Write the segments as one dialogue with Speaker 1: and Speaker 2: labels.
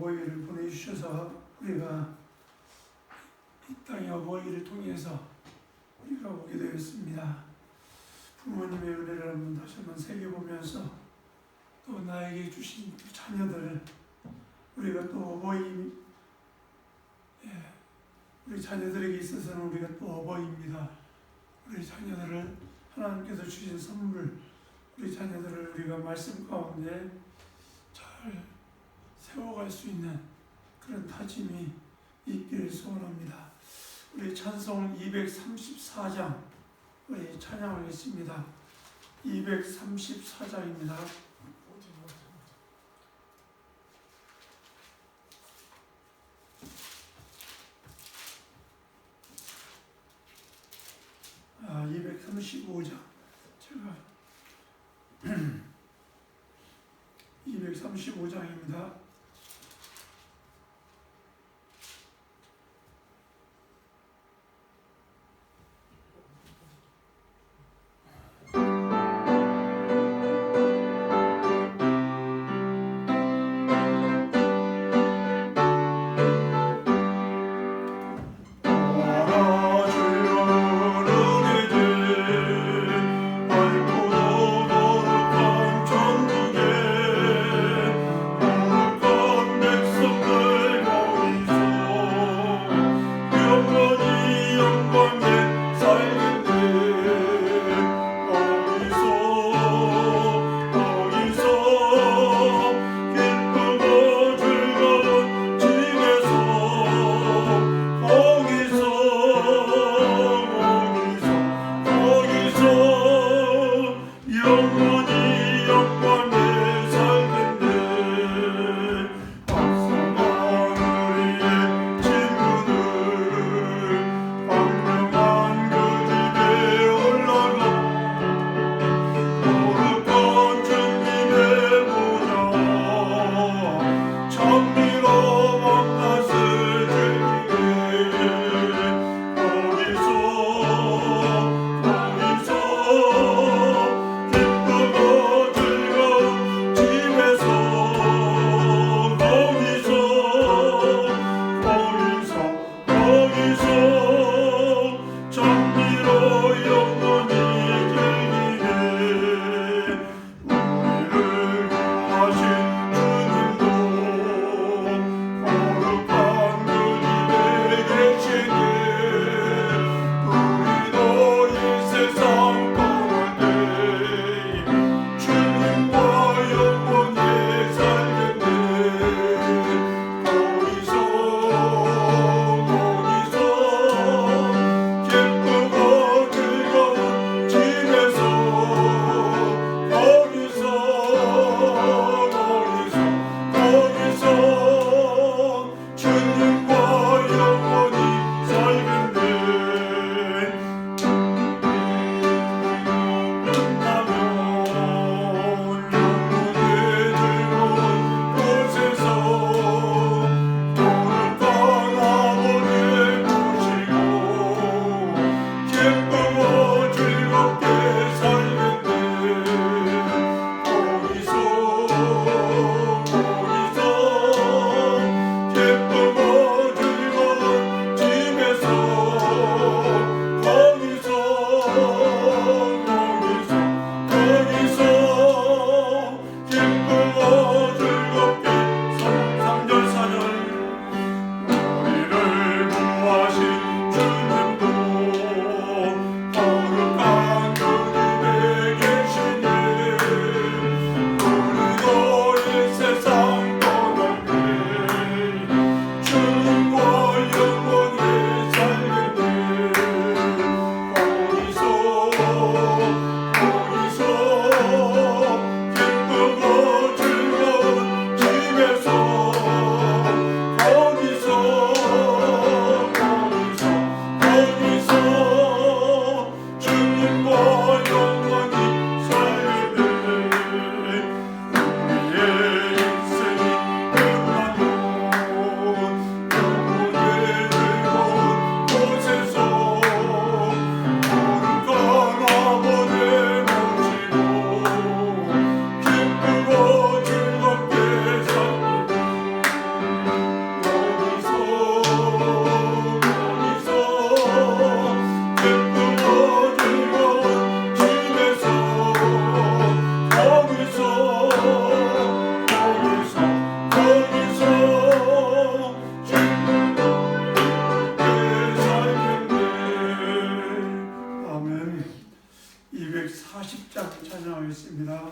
Speaker 1: 어버이를 보내주셔서 우리가 이 땅의 어버이를 통해서 우리가 오게 되었습니다. 부모님의 은혜를 한번 다시 한번 새겨보면서 또 나에게 주신 그 자녀들, 우리가 또 어버이, 우리 자녀들에게 있어서는 우리가 또 어버이입니다. 우리 자녀들을 하나님께서 주신 선물, 우리 자녀들을 우리가 말씀 가운데 잘 세워갈 수 있는 그런 다짐이 있기를 소원합니다. 우리 찬송 234장 우리 찬양하겠습니다. 234장입니다. 235장 제가 235장입니다.
Speaker 2: 맑고 거룩한 천국에
Speaker 1: 찬양하겠습니다.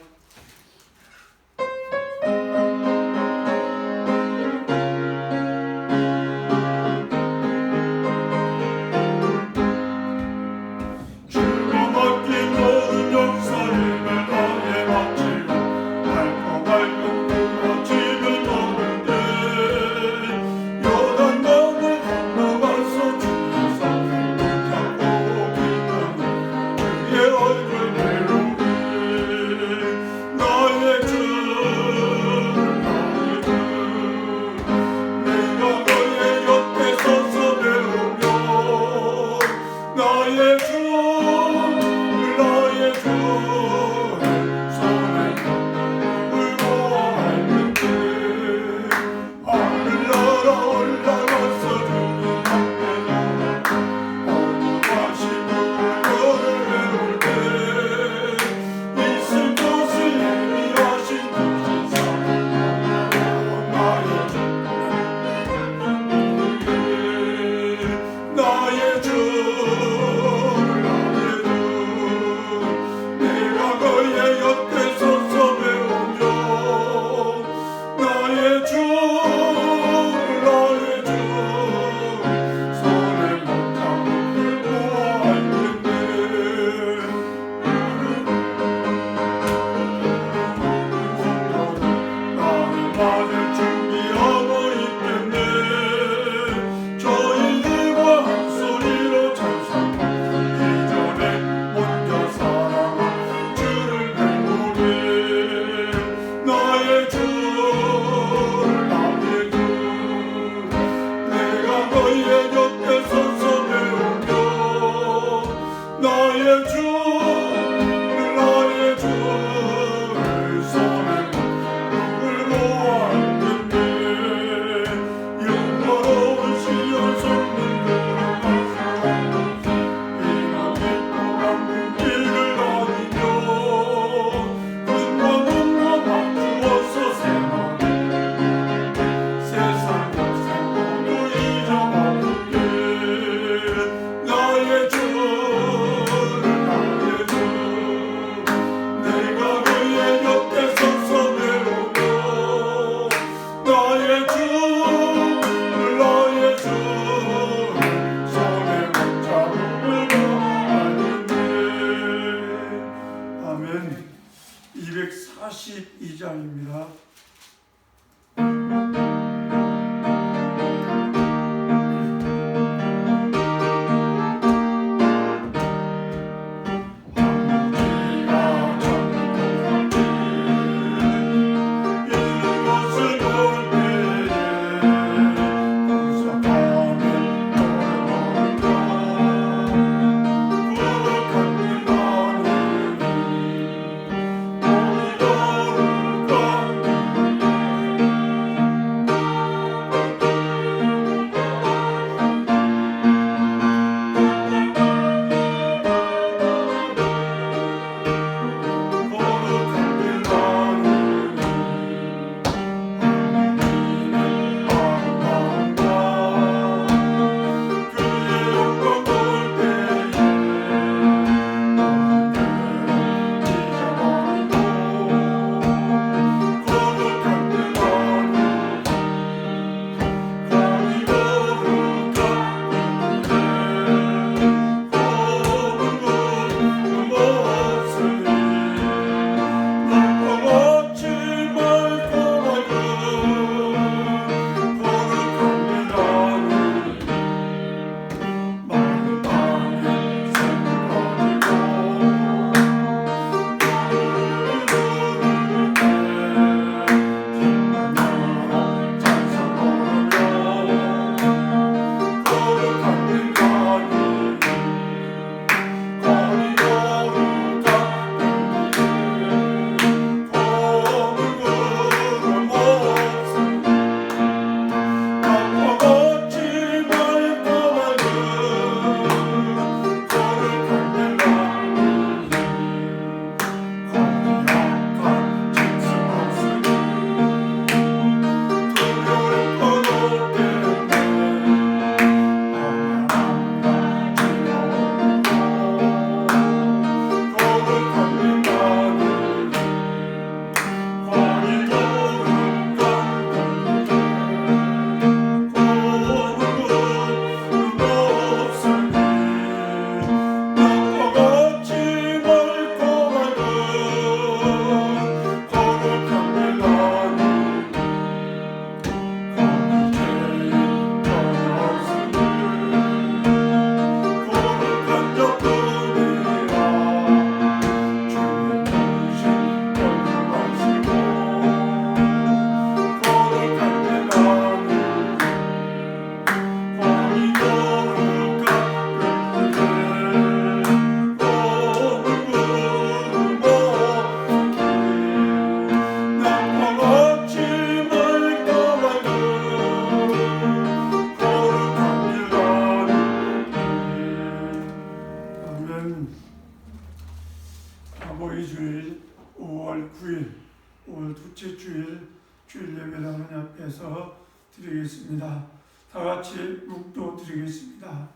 Speaker 1: 앞에서 드리겠습니다. 다 같이 묵도 드리겠습니다.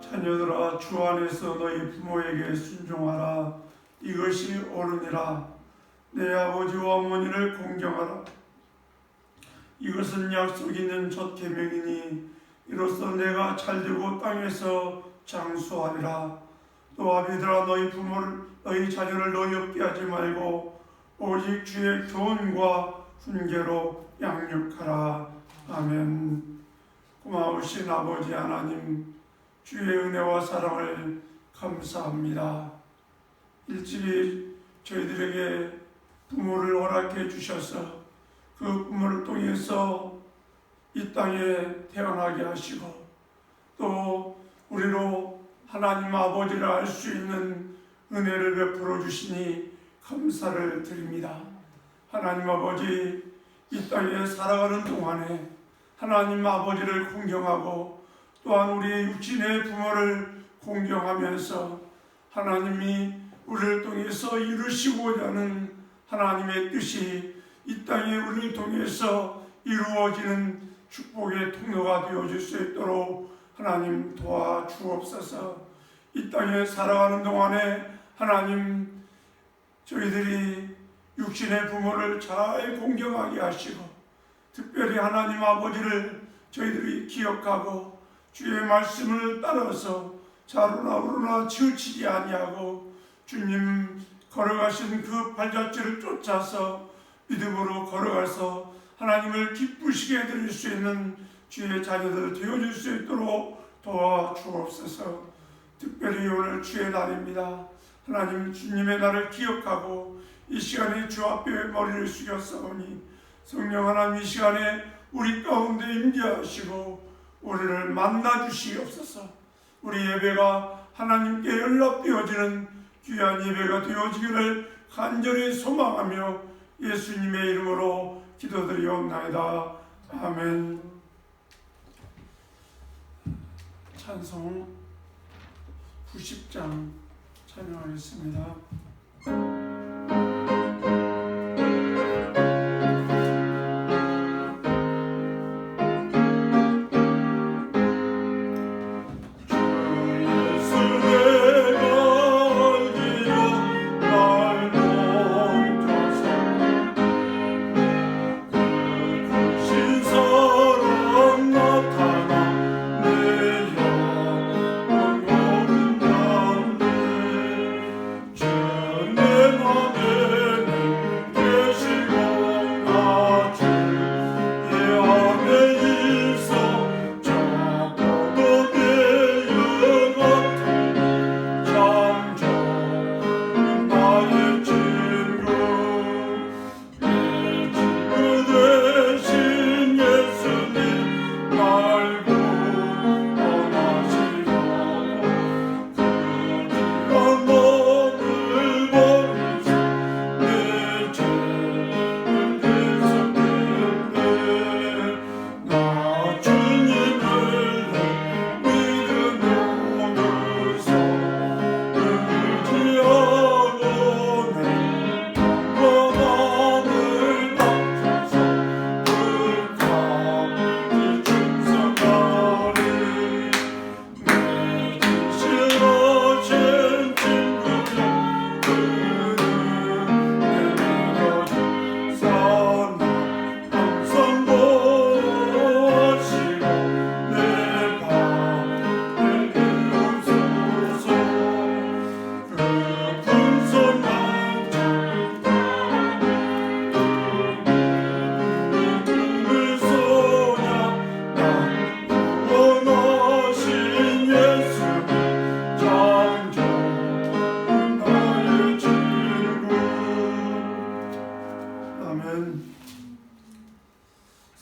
Speaker 1: 자녀들아, 주 안에서 너희 부모에게 순종하라. 이것이 옳으니라. 내 아버지와 어머니를 공경하라. 이것은 약속 있는 첫 계명이니 이로써 내가 잘되고 땅에서 장수하리라. 또 아비들아, 너희 자녀를 너희없게 하지 말고 오직 주의 교훈과 훈계로 양육하라. 아멘. 고마우신 아버지 하나님, 주의 은혜와 사랑을 감사합니다. 일찍이 저희들에게 부모를 허락해 주셔서 그 부모를 통해서 이 땅에 태어나게 하시고 또 우리로 하나님 아버지를 알 수 있는 은혜를 베풀어 주시니 감사를 드립니다. 하나님 아버지, 이 땅에 살아가는 동안에 하나님 아버지를 공경하고 또한 우리 육신의 부모를 공경하면서 하나님이 우리를 통해서 이루시고자 하는 하나님의 뜻이 이 땅에 우리를 통해서 이루어지는 축복의 통로가 되어줄 수 있도록 하나님 도와주옵소서. 이 땅에 살아가는 동안에 하나님, 저희들이 육신의 부모를 잘 공경하게 하시고 특별히 하나님 아버지를 저희들이 기억하고 주의 말씀을 따라서 좌로나 우로나 치우치지 아니하고 주님 걸어가신 그 발자취를 쫓아서 믿음으로 걸어가서 하나님을 기쁘시게 해드릴 수 있는 주의 자녀들 되어줄 수 있도록 도와주옵소서. 특별히 오늘 주의 날입니다. 하나님, 주님의 날을 기억하고 이 시간에 주 앞에 머리를 숙였사오니 성령 하나님, 이 시간에 우리 가운데 임재하시고 우리를 만나 주시옵소서. 우리 예배가 하나님께 연락되어지는 귀한 예배가 되어지기를 간절히 소망하며 예수님의 이름으로 기도드리옵나이다. 아멘. 찬송 90장 찬양하겠습니다.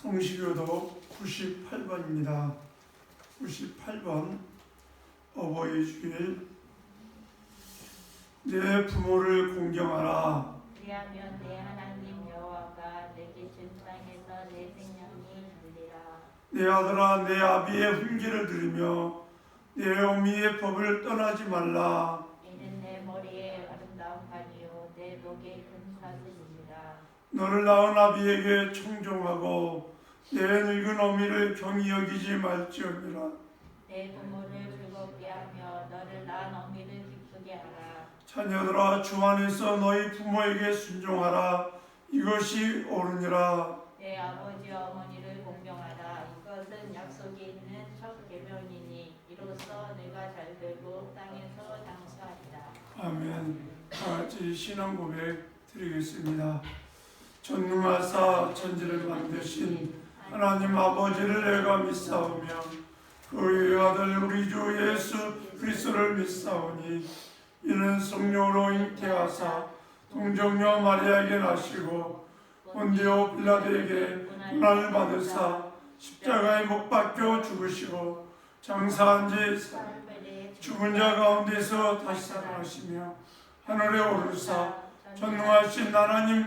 Speaker 1: 성시교도 98번입니다. 98번 어버이 주일 내 부모를 공경하라.
Speaker 2: 그리하면 내 하나님 여호와가 내게 준 땅에서 내 생명이 누리라.
Speaker 1: 내 아들아 내 아비의 훈계를 들으며 내 어미의 법을 떠나지 말라.
Speaker 2: 이는 내 머리에 아름다운 판이요 내 목에 금사슬이니라.
Speaker 1: 너를 낳은 아비에게 청종하고 내 늙은 어미를 경히 여기지 말지어니라.
Speaker 2: 내 부모를 즐겁게 하며 너를 낳은 어미를 기쁘게 하라.
Speaker 1: 자녀들아 주 안에서 너희 부모에게 순종하라. 이것이 옳으니라.
Speaker 2: 내 아버지와 어머니를 공경하라. 이것은 약속이 있는 첫 계명이니 이로써 내가 잘되고 땅에서 장수하리라.
Speaker 1: 아멘. 다 같이 신앙 고백 드리겠습니다. 전능하사 천지를 만드신 하나님 아버지를 내가 믿사오며 그의 아들 우리 주 예수 그리스도를 믿사오니 이는 성령으로 잉태하사 동정녀 마리아에게 나시고 본디오 빌라도에게 고난을 받으사 십자가에 못 박혀 죽으시고 장사한 지 죽은 자 가운데서 다시 살아나시며 하늘에 오르사 전능하신 하나님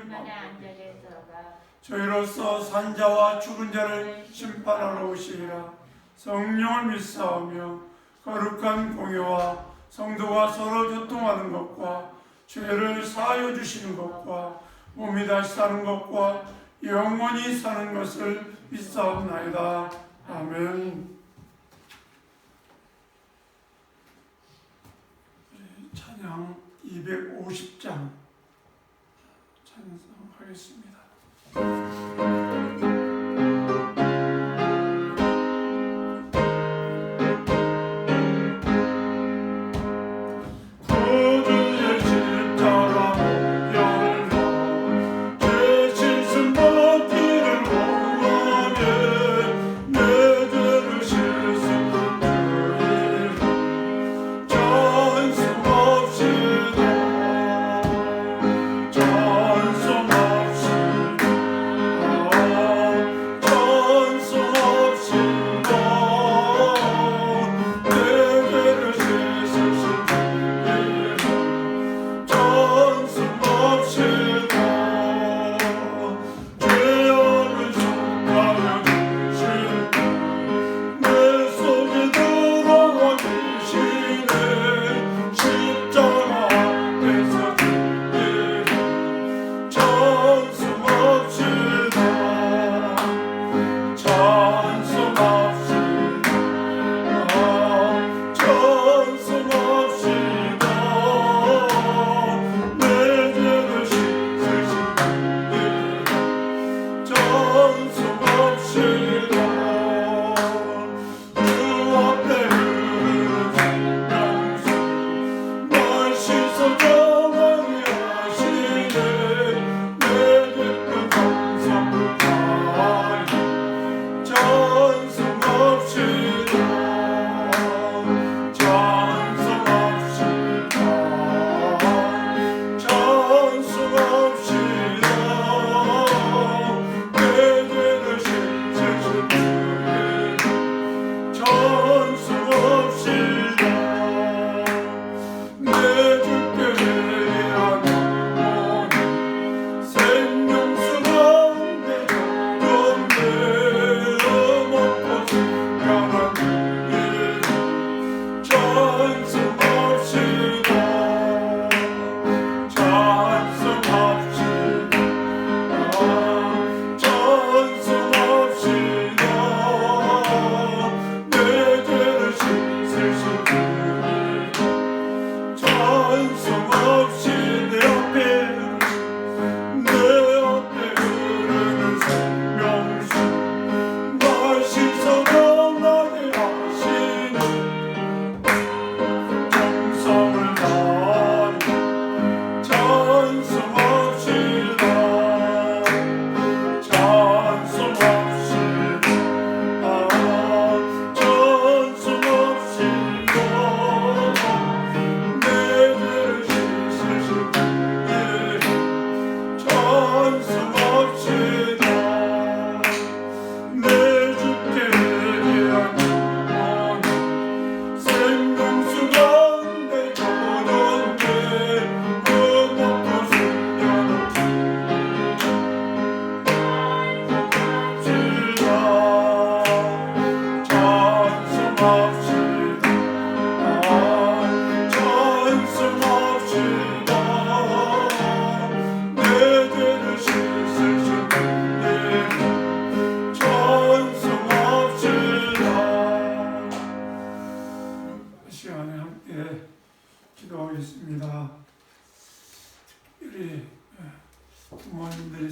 Speaker 1: 저희로서 산자와 죽은 자를 심판하러 오시리라. 성령을 믿사오며 거룩한 공예와 성도가 서로 교통하는 것과 죄를 사하여 주시는 것과 몸이 다시 사는 것과 영원히 사는 것을 믿사옵나이다. 아멘. 찬양 250장 찬송하겠습니다.
Speaker 3: 전som 없이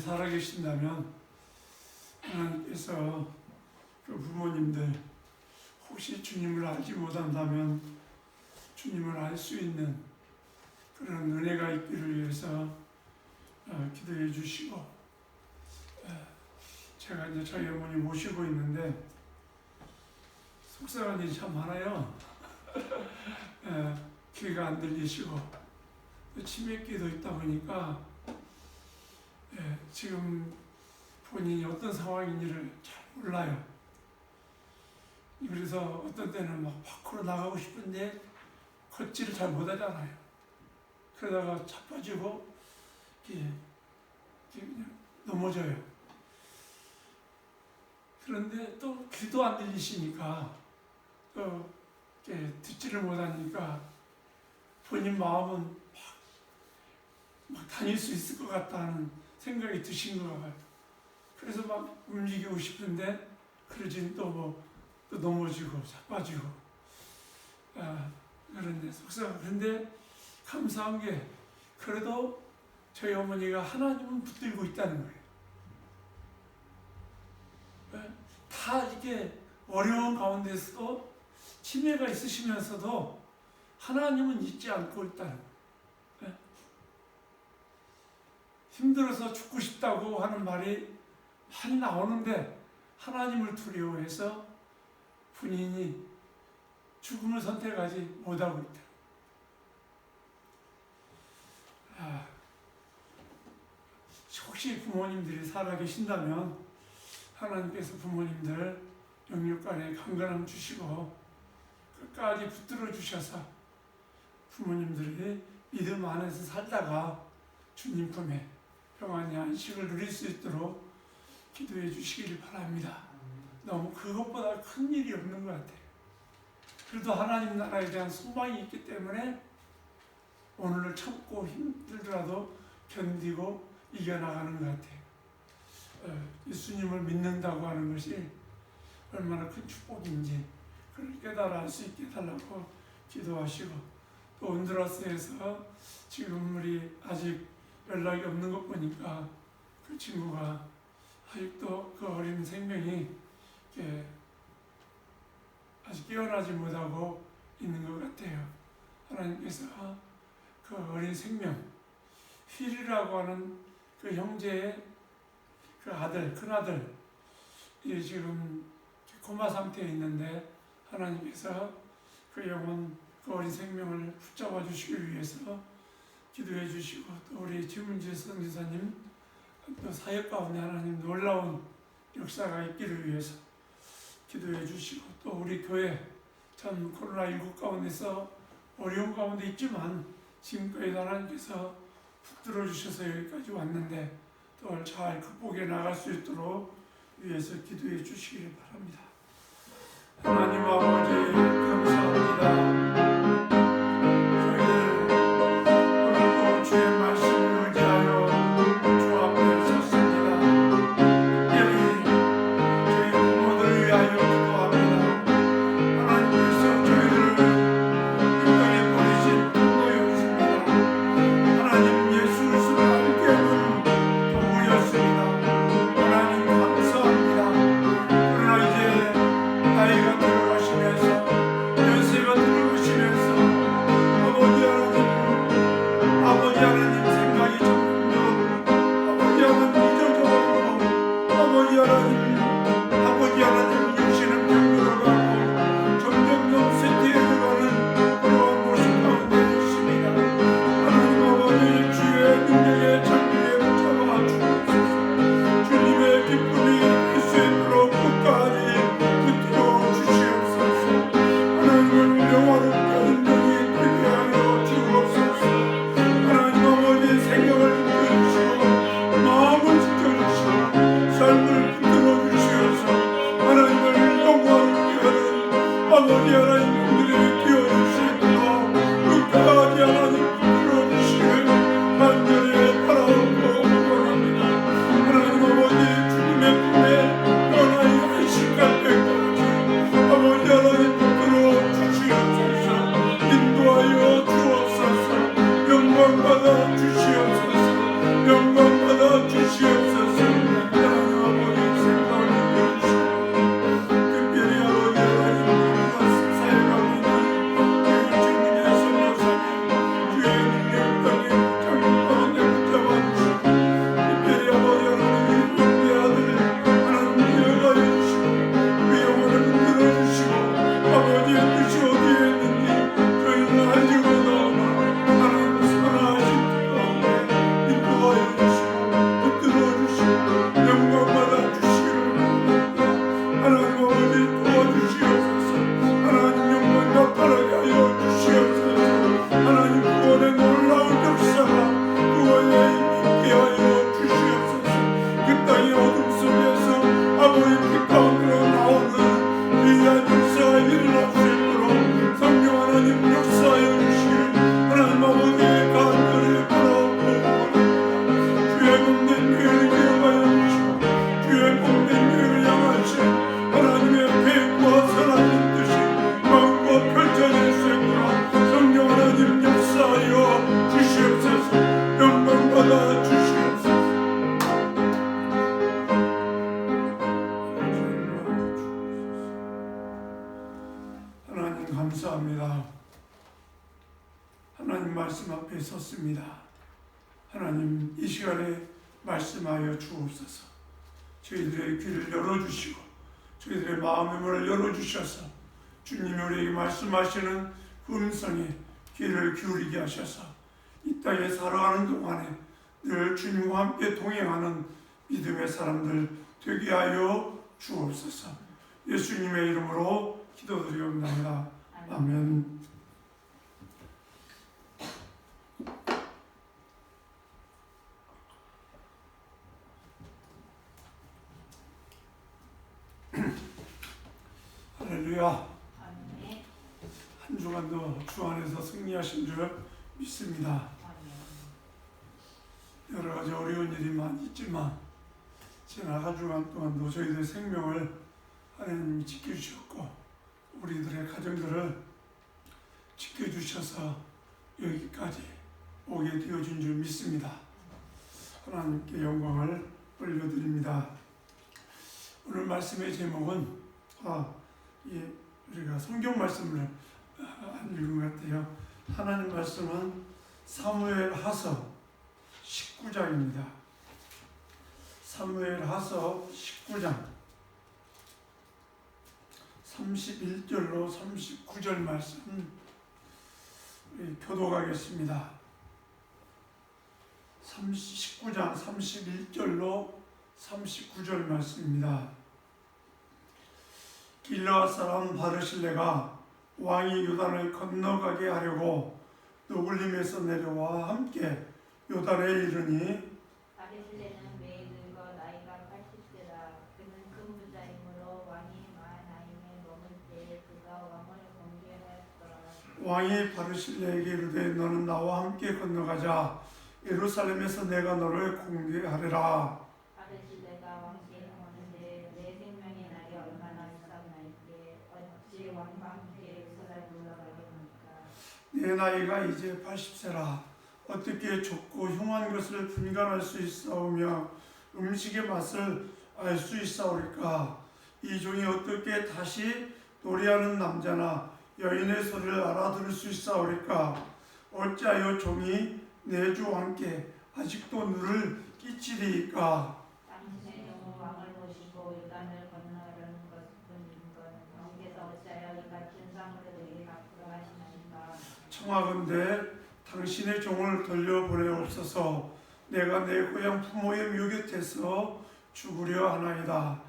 Speaker 1: 살아계신다면 하나님께서 그 부모님들 혹시 주님을 알지 못한다면 주님을 알 수 있는 그런 은혜가 있기를 위해서 기도해 주시고, 제가 이제 저희 어머니 모시고 있는데 속상한 일이 참 많아요. 귀가 안 들리시고 치매기도 있다 보니까 지금 본인이 어떤 상황인지를 잘 몰라요. 그래서 어떤 때는 막 밖으로 나가고 싶은데 걷지를 잘 못하잖아요. 그러다가 자빠지고 그냥 넘어져요. 그런데 또 귀도 안 들리시니까 또 듣지를 못하니까 본인 마음은 막 다닐 수 있을 것 같다는 생각이 드신 것 같아요. 그래서 막 움직이고 싶은데 그러진 또 넘어지고 자빠지고 그런데 속상. 그런데 감사한 게 그래도 저희 어머니가 하나님은 붙들고 있다는 거예요. 다 이게 어려운 가운데서도 치매가 있으시면서도 하나님은 잊지 않고 있다는 거예요. 힘들어서 죽고 싶다고 하는 말이 많이 나오는데 하나님을 두려워해서 본인이 죽음을 선택하지 못하고 있다. 혹시 부모님들이 살아계신다면 하나님께서 부모님들 영육간에 강건함 주시고 끝까지 붙들어 주셔서 부모님들이 믿음 안에서 살다가 주님 품에 평안히 안식을 누릴 수 있도록 기도해 주시기를 바랍니다. 너무 그것보다 큰 일이 없는 것 같아요. 그래도 하나님 나라에 대한 소망이 있기 때문에 오늘을 참고 힘들더라도 견디고 이겨나가는 것 같아요. 예수님을 믿는다고 하는 것이 얼마나 큰 축복인지 그걸 깨달아 알 수 있게 해달라고 기도하시고, 또 온두라스에서 지금 우리 아직 연락이 없는 것 보니까 그 친구가 아직도 그 어린 생명이 아직 깨어나지 못하고 있는 것 같아요. 하나님께서 그 어린 생명, 휠이라고 하는 그 형제의 그 아들, 큰아들, 지금 코마 상태에 있는데 하나님께서 그 영혼, 그 어린 생명을 붙잡아 주시기 위해서 기도해 주시고, 또 우리 지문지 선지사님 또 사역 가운데 하나님 놀라운 역사가 있기를 위해서 기도해 주시고, 또 우리 교회 전 코로나19 가운데서 어려운 가운데 있지만 지금까지 하나님께서 붙들어 주셔서 여기까지 왔는데 또 잘 극복해 나갈 수 있도록 위해서 기도해 주시기를 바랍니다. 하나님 아버지 감사합니다. 오늘도 주의 말씀을 의지하여 주 앞에 섰습니다. 특별히 저희 부모들을 위하여 기도합니다. 하나님께서 저희를 이 땅에 보내신 통로였습니다. 하나님 예수 그리스도를 알게 하는 도구였습니다. 하나님 감사합니다. 그러나 이제 나이가 들어가시면서 말씀 앞에 섰습니다. 하나님, 이 시간에 말씀하여 주옵소서. 저희들의 귀를 열어주시고 저희들의 마음의 문을 열어주셔서 주님이 우리에게 말씀하시는 그 음성에 귀를 기울이게 하셔서 이 땅에 살아가는 동안에 늘 주님과 함께 동행하는 믿음의 사람들 되게 하여 주옵소서. 예수님의 이름으로 기도드리옵나이다. 아멘. 할렐루야. 한 주간도 주 안에서 승리하신 줄 믿습니다. 여러 가지 어려운 일이 많이 있지만 지난 한 주간 동안도 저희들의 생명을 하나님이 지켜주셨고 우리들의 가정들을 지켜주셔서 여기까지 오게 되어준 줄 믿습니다. 하나님께 영광을 올려드립니다. 오늘 말씀의 제목은 우리가 성경 말씀을 안 읽은 것 같아요. 하나님 말씀은 사무엘하서 19장입니다. 사무엘하서 19장 31절로 39절 말씀 교독하겠습니다. 19장 31절로 39절 말씀입니다. 길르앗 사람 바르실레가 왕이 요단을 건너가게 하려고 노굴림에서 내려와 함께 요단에 이르니
Speaker 2: 바르실레는 매일 늙어 나이가 80세라. 그는 큰 부자이므로 왕이 마하나임에 머물 때에 그가 왕을 공개하였더라.
Speaker 1: 왕이 바르실레에게 이르되 너는 나와 함께 건너가자. 예루살렘에서 내가 너를 공개하리라.
Speaker 2: 바르실레가 왕께 하는데 내 생명의 날이 얼마나 있사옵나이까. 어찌 왕과 함께 예루살렘 올라가겠습니까?
Speaker 1: 내 나이가 이제 80세라. 어떻게 좁고 흉한 것을 분간할 수 있사오며 음식의 맛을 알 수 있사오리까? 이 종이 어떻게 다시 노래하는 남자나 여인의 소리를 알아들을 수 있사오리까? 어찌하여 종이 내 주 왕께 아직도 누를 끼치리이까?
Speaker 2: 당신의 종은 왕을 모시고 요단을 건너려는 것뿐인건 왕께서 어찌하여 이 같은 상으로 내게 갚으러 하시나이까?
Speaker 1: 청하건대 당신의 종을 돌려보내옵소서. 내가 내 고향 부모의 묘 곁에서 죽으려 하나이다.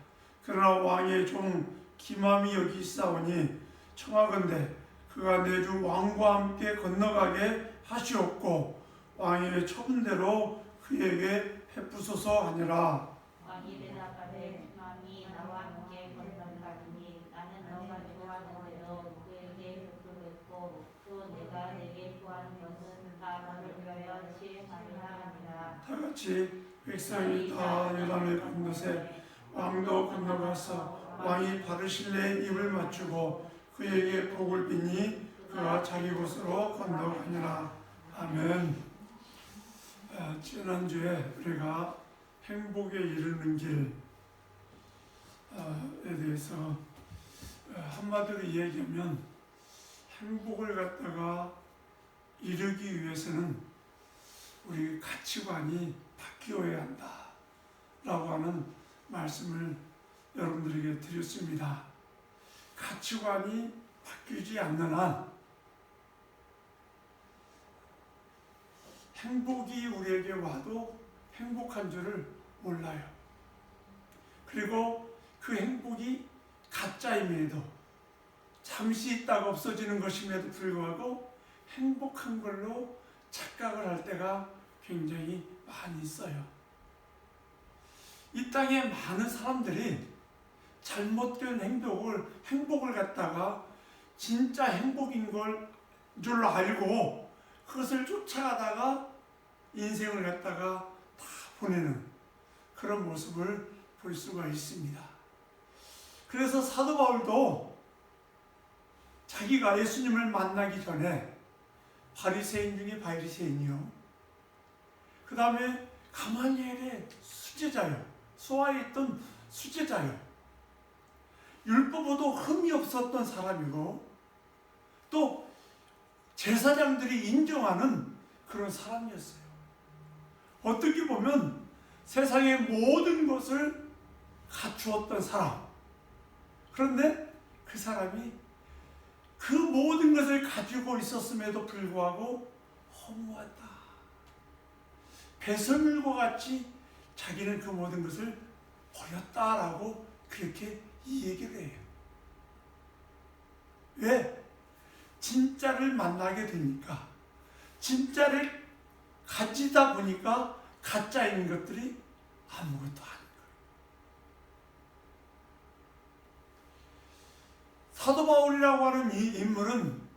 Speaker 1: 그러나 왕의 종 기맘이 여기 있사오니 청하건대 그가 내 주 왕과 함께 건너가게 하시옵고 왕의 처분대로 그에게 베푸소서 하니라.
Speaker 2: 왕이 대답하되 기맘이 나와 함께 건너가니 나는 너가 좋아하는 대로 그에게 베풀겠고 또 내가 내게 구하는 것은 다 너를 위하여 시행하리라 하니라.
Speaker 1: 다 같이 백성이 다 요단을 건너세 왕도 건너가서 왕이 바르실레의 입을 맞추고 그에게 복을 비니 그가 자기 곳으로 건너가니라. 아멘. 지난주에 우리가 행복에 이르는 길에 대해서 한마디로 얘기하면 행복을 갖다가 이루기 위해서는 우리 가치관이 바뀌어야 한다 라고 하는 말씀을 여러분들에게 드렸습니다. 가치관이 바뀌지 않는 한 행복이 우리에게 와도 행복한 줄을 몰라요. 그리고 그 행복이 가짜임에도 잠시 있다가 없어지는 것임에도 불구하고 행복한 걸로 착각을 할 때가 굉장히 많이 있어요. 이 땅에 많은 사람들이 잘못된 행복을 갖다가 진짜 행복인 걸 줄 알고 그것을 쫓아가다가 인생을 갖다가 다 보내는 그런 모습을 볼 수가 있습니다. 그래서 사도 바울도 자기가 예수님을 만나기 전에 바리새인 중에 바리새인이요. 그 다음에 가말리엘의 수제자요. 수하에 있던 수제자요. 율법에도 흠이 없었던 사람이고 또 제사장들이 인정하는 그런 사람이었어요. 어떻게 보면 세상의 모든 것을 갖추었던 사람. 그런데 그 사람이 그 모든 것을 가지고 있었음에도 불구하고 허무하다. 배설물과 같이 자기는 그 모든 것을 버렸다라고 그렇게 이 얘기를 해요. 왜? 진짜를 만나게 되니까, 진짜를 가지다 보니까 가짜인 것들이 아무것도 아닌 거예요. 사도 바울이라고 하는 이 인물은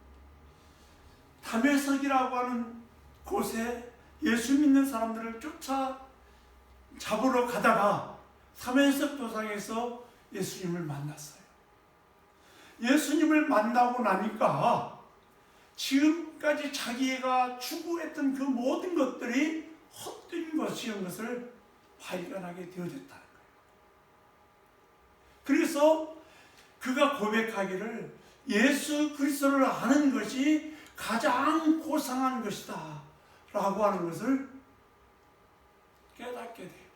Speaker 1: 다메섹이라고 하는 곳에 예수 믿는 사람들을 쫓아 잡으러 가다가 다메섹 도상에서 예수님을 만났어요. 예수님을 만나고 나니까 지금까지 자기가 추구했던 그 모든 것들이 헛된 것이었던 것을 발견하게 되어졌다는 거예요. 그래서 그가 고백하기를 예수 그리스도를 아는 것이 가장 고상한 것이다 라고 하는 것을 깨닫게 돼요.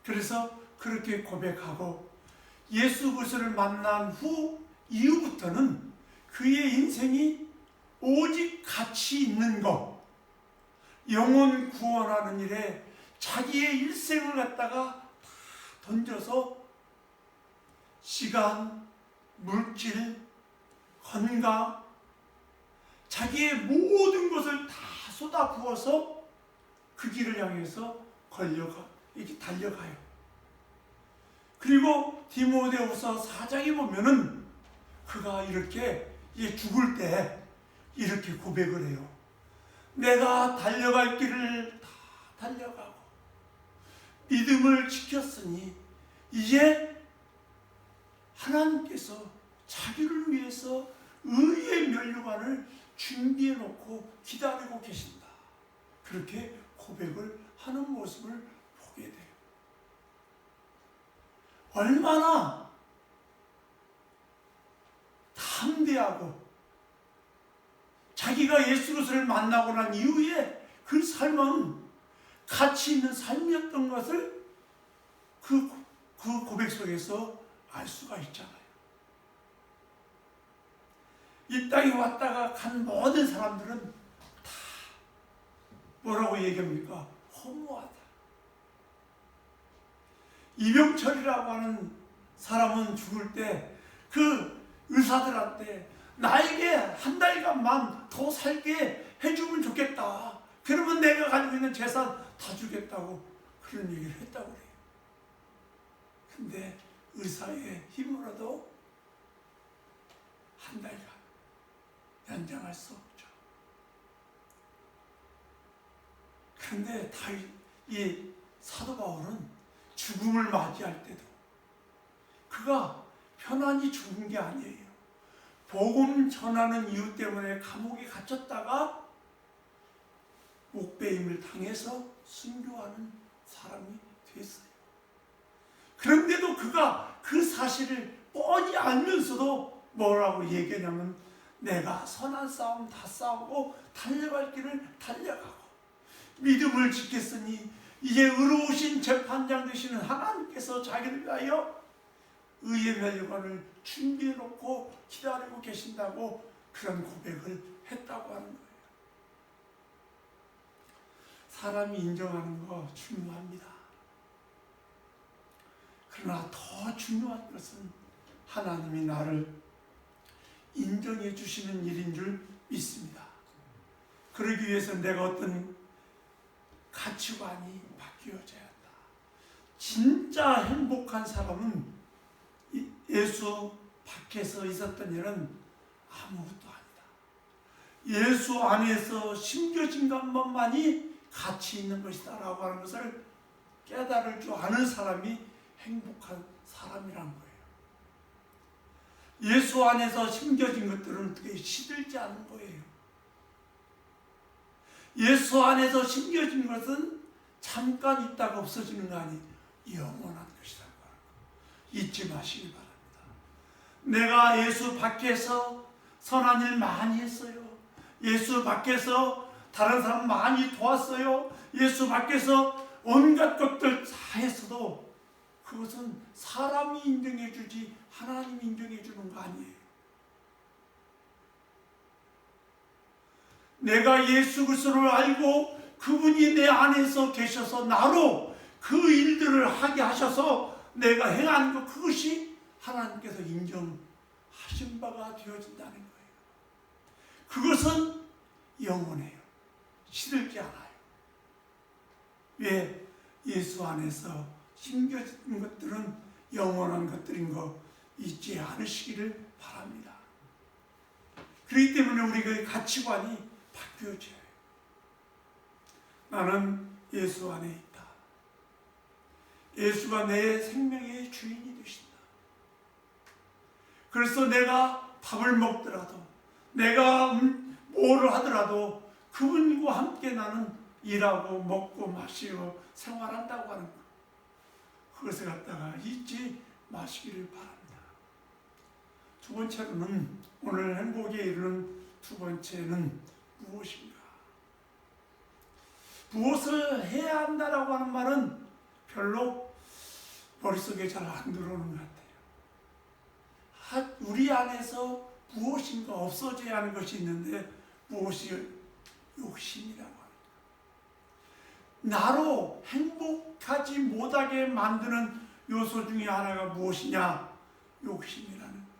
Speaker 1: 그래서 그렇게 고백하고 예수 그리스도를 만난 이후부터는 그의 인생이 오직 가치 있는 것, 영혼 구원하는 일에 자기의 일생을 갖다가 다 던져서 시간, 물질, 건강, 자기의 모든 것을 다 쏟아부어서 그 길을 향해서 이렇게 달려가요. 그리고 디모데후서 4장에 보면은 그가 이렇게 죽을 때 이렇게 고백을 해요. 내가 달려갈 길을 다 달려가고 믿음을 지켰으니 이제 하나님께서 자기를 위해서 의의 면류관을 준비해 놓고 기다리고 계신다. 그렇게 고백을 하는 모습을 보게 돼요. 얼마나 담대하고 자기가 예수 그리스도를 만나고 난 이후에 그 삶은 가치 있는 삶이었던 것을 그 고백 속에서 알 수가 있잖아요. 이 땅에 왔다가 간 모든 사람들은 다 뭐라고 얘기합니까? 허무하다. 이병철이라고 하는 사람은 죽을 때 그 의사들한테 나에게 한 달간만 더 살게 해주면 좋겠다. 그러면 내가 가지고 있는 재산 다 주겠다고 그런 얘기를 했다고 그래요. 근데 의사의 힘으로도 한 달간 연장할 수 없죠. 그런데 이 사도 바울은 죽음을 맞이할 때도 그가 편안히 죽은 게 아니에요. 복음 전하는 이유 때문에 감옥에 갇혔다가 목배임을 당해서 순교하는 사람이 됐어요. 그런데도 그가 그 사실을 뻔히 알면서도 뭐라고 얘기하냐면 내가 선한 싸움 다 싸우고 달려갈 길을 달려가고 믿음을 지켰으니 이제 의로우신 재판장 되시는 하나님께서 자기를 위하여 의의 면류관을 준비해 놓고 기다리고 계신다고 그런 고백을 했다고 하는 거예요. 사람이 인정하는 거 중요합니다. 그러나 더 중요한 것은 하나님이 나를 인정해 주시는 일인 줄 믿습니다. 그러기 위해서는 내가 어떤 가치관이 바뀌어져야 한다. 진짜 행복한 사람은 예수 밖에서 있었던 일은 아무것도 아니다. 예수 안에서 심겨진 것만이 가치 있는 것이다 라고 하는 것을 깨달을 줄 아는 사람이 행복한 사람이란 거예요. 예수 안에서 심겨진 것들은 어떻게 시들지 않은 거예요. 예수 안에서 심겨진 것은 잠깐 있다가 없어지는 거 아니 영원한 것이라고 하는 거 잊지 마시기 바랍니다. 내가 예수 밖에서 선한 일 많이 했어요. 예수 밖에서 다른 사람 많이 도왔어요. 예수 밖에서 온갖 것들 다 했어도 그것은 사람이 인정해 주지 하나님이 인정해 주는 거 아니에요. 내가 예수 그리스도를 알고 그분이 내 안에서 계셔서 나로 그 일들을 하게 하셔서 내가 행한 것, 그것이 하나님께서 인정하신 바가 되어진다는 거예요. 그것은 영원해요. 시들지 않아요. 왜? 예수 안에서 심겨진 것들은 영원한 것들인 거 잊지 않으시기를 바랍니다. 그렇기 때문에 우리의 가치관이 바뀌어져요. 나는 예수 안에 있다. 예수가 내 생명의 주인이 되신다. 그래서 내가 밥을 먹더라도, 내가 뭐를 하더라도 그분과 함께 나는 일하고 먹고 마시고 생활한다고 하는 것, 그것을 갖다가 잊지 마시기를 바랍니다. 두 번째로는, 오늘 행복에 이르는 두 번째는 무엇인가? 무엇을 해야 한다라고 하는 말은 별로 머릿속에 잘 안 들어오는 것 같아요. 우리 안에서 무엇인가 없어져야 하는 것이 있는데, 무엇이? 욕심이라고 합니다. 나로 행복하지 못하게 만드는 요소 중에 하나가 무엇이냐? 욕심이라는 거예요.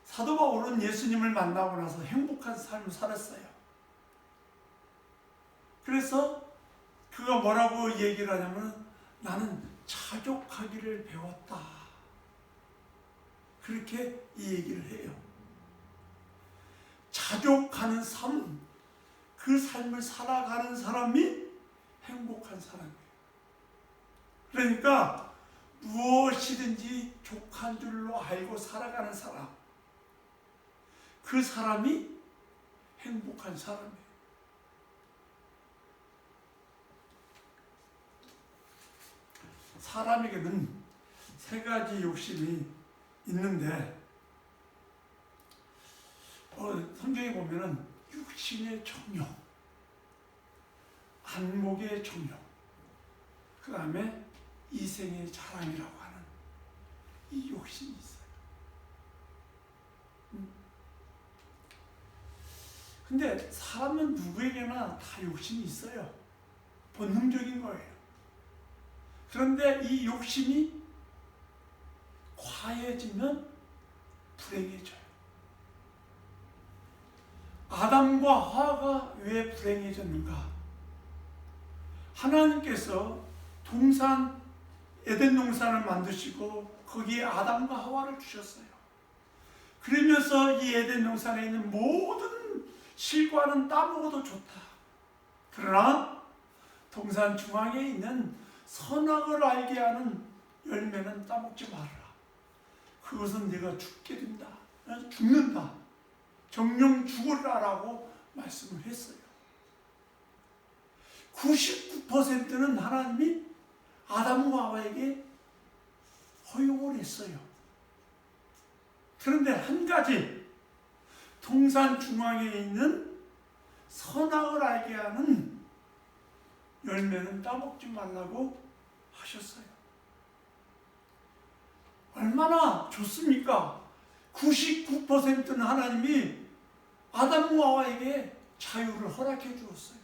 Speaker 1: 사도 바울은 예수님을 만나고 나서 행복한 삶을 살았어요. 그래서 그가 뭐라고 얘기를 하냐면, 나는 자족하기를 배웠다. 그렇게 이 얘기를 해요. 자족하는 삶, 그 삶을 살아가는 사람이 행복한 사람이에요. 그러니까 무엇이든지 족한 줄로 알고 살아가는 사람, 그 사람이 행복한 사람이에요. 사람에게는 세 가지 욕심이 있는데, 성경에 보면은 육신의 정욕, 안목의 정욕, 그 다음에 이생의 자랑이라고 하는 이 욕심이 있어요. 근데 사람은 누구에게나 다 욕심이 있어요. 본능적인 거예요. 그런데 이 욕심이 과해지면 불행해져요. 아담과 하와가 왜 불행해졌는가? 하나님께서 동산, 에덴 동산을 만드시고 거기에 아담과 하와를 주셨어요. 그러면서 이 에덴 동산에 있는 모든 실과는 따먹어도 좋다. 그러나 동산 중앙에 있는 선악을 알게 하는 열매는 따먹지 말아라. 그것은 네가 죽게 된다. 죽는다. 정령 죽으라라고 말씀을 했어요. 99%는 하나님이 아담과 하와에게 허용을 했어요. 그런데 한 가지, 동산 중앙에 있는 선악을 알게 하는 열매는 따먹지 말라고 하셨어요. 얼마나 좋습니까? 99%는 하나님이 아담과 하와에게 자유를 허락해 주었어요.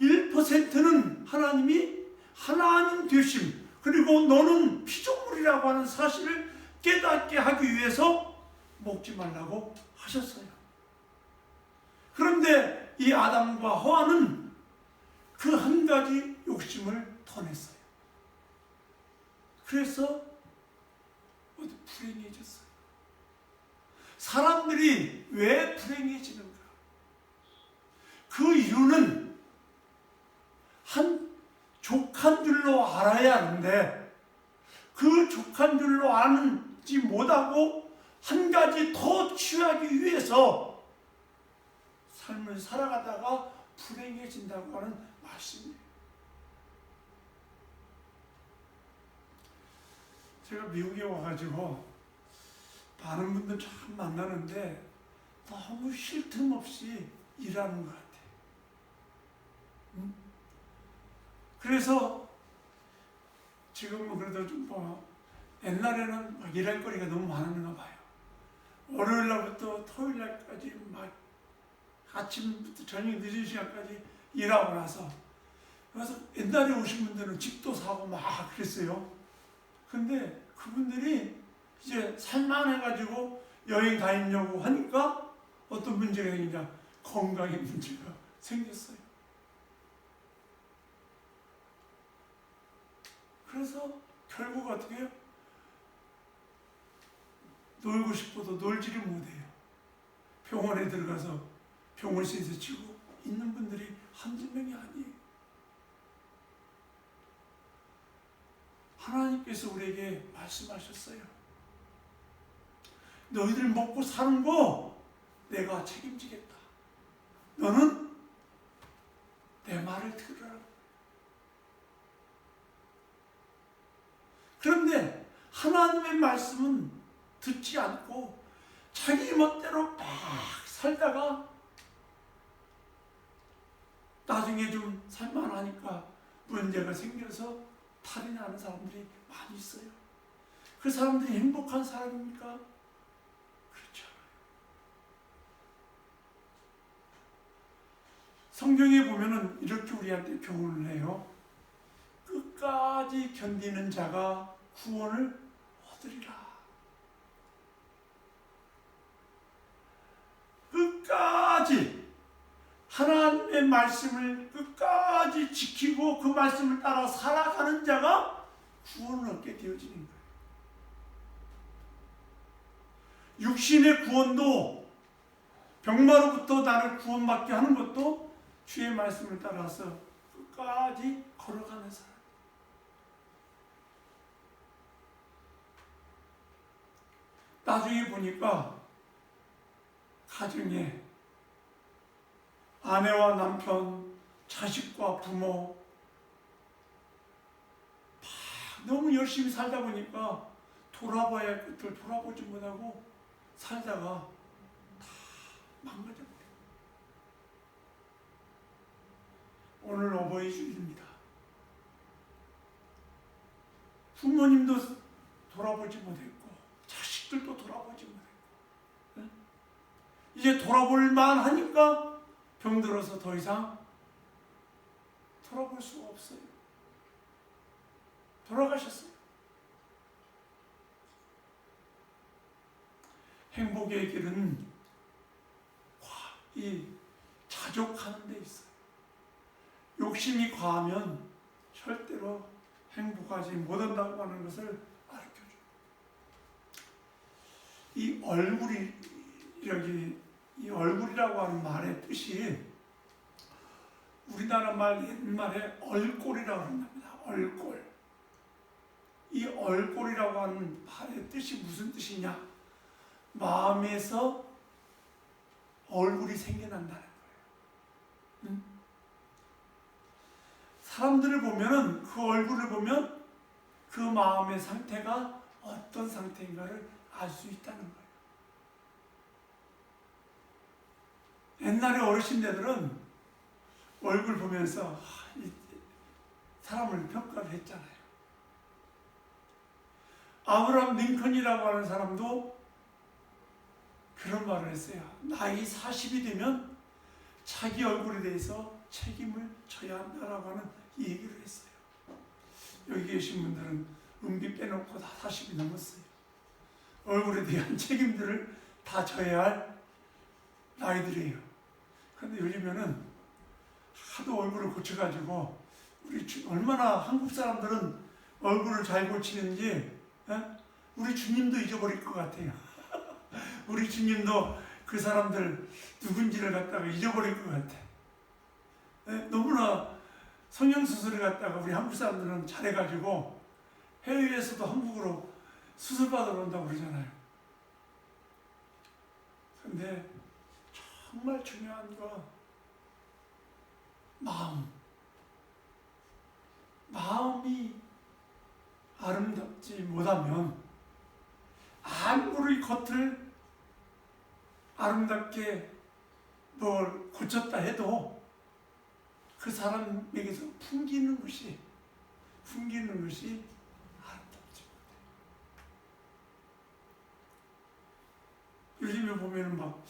Speaker 1: 1%는 하나님이 하나님 되심, 그리고 너는 피조물이라고 하는 사실을 깨닫게 하기 위해서 먹지 말라고 하셨어요. 그런데 이 아담과 하와는 그 한 가지 욕심을 터냈어요. 그래서 불행해졌어요. 사람들이 왜 불행해지는가? 그 이유는 한 족한 줄로 알아야 하는데, 그 족한 줄로 아는지 못하고 한 가지 더 취하기 위해서 삶을 살아가다가 불행해진다고 하는 말씀이에요. 제가 미국에 와가지고 많은 분들 참 만나는데 너무 쉴 틈 없이 일하는 것 같아. 응? 그래서 지금은 그래도 좀 옛날에는 막 일할 거리가 너무 많았나 봐요. 월요일 날부터 토요일 날까지 막 아침부터 저녁 늦은 시간까지 일하고 나서 그래서 옛날에 오신 분들은 집도 사고 막 그랬어요. 근데 그분들이 이제 살만해가지고 여행 다니려고 하니까 어떤 문제가 생기냐, 건강에 문제가 생겼어요. 그래서 결국 어떻게 해요? 놀고 싶어도 놀지를 못해요. 병원에 들어가서 병원에서 치고 있는 분들이 한두 명이 아니에요. 하나님께서 우리에게 말씀하셨어요. 너희들 먹고 사는 거 내가 책임지겠다. 너는 내 말을 들으라. 그런데 하나님의 말씀은 듣지 않고 자기 멋대로 막 살다가 나중에 좀 살만하니까 문제가 생겨서 탈이 나는 사람들이 많이 있어요. 그 사람들이 행복한 사람입니까? 그렇지 않아요. 성경에 보면은 이렇게 우리한테 교훈을 해요. 끝까지 견디는 자가 구원을 얻으리라. 끝까지 하나님의 말씀을 끝까지 지키고 그 말씀을 따라 살아가는 자가 구원을 얻게 되어지는 거예요. 육신의 구원도 병마로부터 나를 구원받게 하는 것도 주의 말씀을 따라서 끝까지 걸어가는 사람. 나중에 보니까 가정에 아내와 남편, 자식과 부모 너무 열심히 살다 보니까 돌아봐야 할 끝을 돌아보지 못하고 살다가 다 망가져버려요. 오늘 어버이 주일입니다. 부모님도 돌아보지 못했고 자식들도 돌아보지 못했고 이제 돌아볼 만하니까 병들어서 더 이상 돌아볼 수가 없어요. 돌아가셨어요. 행복의 길은 이 자족하는 데 있어요. 욕심이 과하면 절대로 행복하지 못한다고 하는 것을 가르쳐줘요. 이 얼굴이라고 하는 말의 뜻이 우리나라 말 옛말에 얼꼴이라고 한답니다. 얼꼴. 이 얼꼴이라고 하는 말의 뜻이 무슨 뜻이냐? 마음에서 얼굴이 생겨난다는 거예요. 응? 사람들을 보면은 그 얼굴을 보면 그 마음의 상태가 어떤 상태인가를 알 수 있다는 거예요. 옛날에 어르신네들은 얼굴 보면서 사람을 평가를 했잖아요. 아브라함 링컨이라고 하는 사람도 그런 말을 했어요. 나이 40이 되면 자기 얼굴에 대해서 책임을 져야 한다라고 하는 얘기를 했어요. 여기 계신 분들은 은비 빼놓고 다 40이 넘었어요. 얼굴에 대한 책임들을 다 져야 할 나이들이에요. 그런데 요즘에는 하도 얼굴을 고쳐가지고 얼마나 한국 사람들은 얼굴을 잘 고치는지 우리 주님도 잊어버릴 것 같아요. 우리 주님도 그 사람들 누군지를 갖다가 잊어버릴 것 같아. 너무나 성형수술을 갖다가 우리 한국 사람들은 잘해가지고 해외에서도 한국으로 수술받으러 온다고 그러잖아요. 근데 정말 중요한 거 마음이 아름답지 못하면 아무리 아무리 겉을 아름답게 뭘 고쳤다 해도 그 사람에게서 풍기는 것이 아름답지 못해. 요즘에 보면은 막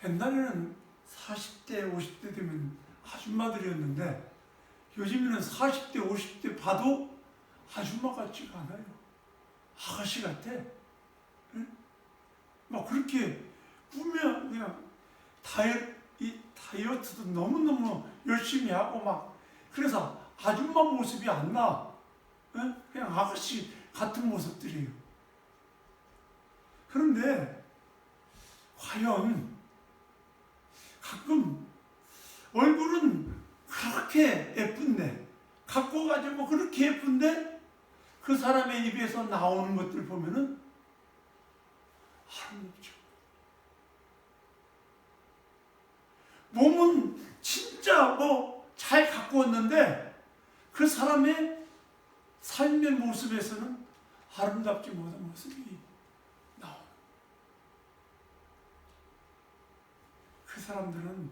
Speaker 1: 옛날에는 40대, 50대 되면 아줌마들이었는데 요즘에는 40대, 50대 봐도 아줌마 같지가 않아요. 아가씨 같아. 응? 막 그렇게 꾸며 그냥 다이어트도 너무너무 열심히 하고 막 그래서 아줌마 모습이 안 나. 응? 그냥 아가씨 같은 모습들이에요. 그런데 과연 가끔 얼굴은 그렇게 예쁜데 갖고 가지고 그렇게 예쁜데 그 사람의 입에서 나오는 것들 보면은 아름답죠. 몸은 진짜 뭐 잘 갖고 왔는데 그 사람의 삶의 모습에서는 아름답지 못한 모습이 나옵니다. 그 사람들은